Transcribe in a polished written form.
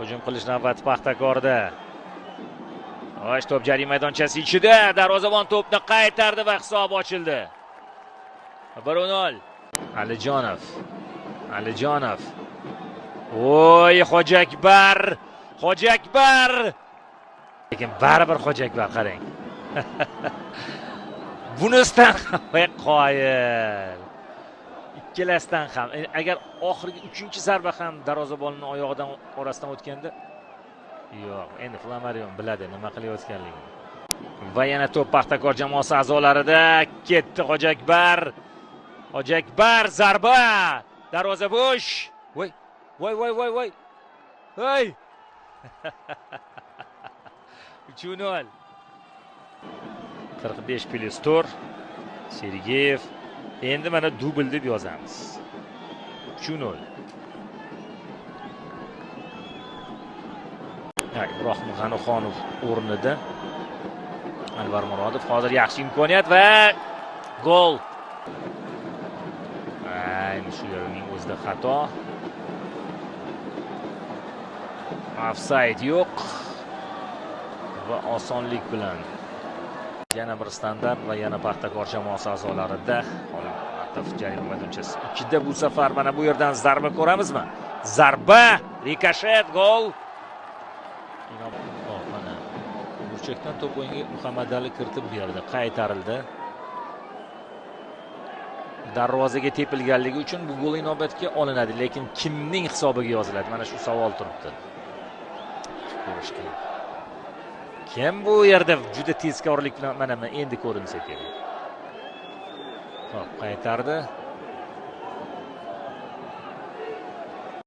Hujum qilish navbati Paxtakorda. Osh to'p jarima maydonchasi ichida. Darvozabon to'pni qaytardi va hisob ochildi. 1-0. Alijonov. Voy, Hoji Akbar. Lekin baribir Hoji Akbar qarang. Bunisidan ham qoyil. Ikkalasidan ham. Agar oxirgi 3-zarba ham darvozabonning oyog'idan orasidan o'tganda, yo'q, endi Flamarion biladi nima qilayotganligini. Va yana to'p Paxtakor jamoasi a'zolarida ketdi Hoji Akbar zarba. Darvoza bo'sh. Voy. Hey! 3-0. 45+4. Sergeyev. Endi mana dubl deb yozamiz. 3-0. Ibrohim G'anixonov o'rnida. Anvar Murodov. Hozir yaxshi imkoniyat va gol. Ayni shu yerning o'zida xato. Offside yo'q. Va osonlik bilan yana bir standart va yana Paxtakor jamoasi a'zolarida Ataf jarima maydonchasi 2da bu safar mana bu yerdan zarba ko'ramizmi? Zarba, rikoshet, gol. Mana burchakdan to'p o'yinga Muhammadali kiritib berdi, qaytarildi. Darvozaga tepilganligi uchun bu gol inobatga olinadi, lekin kimning hisobiga yoziladi? Mana shu savol turibdi. Ko'rish kerak. Kim bu yerda juda tezkorlik bilan mana endi ko'rinsa kerak. Xo'p, qaytardi.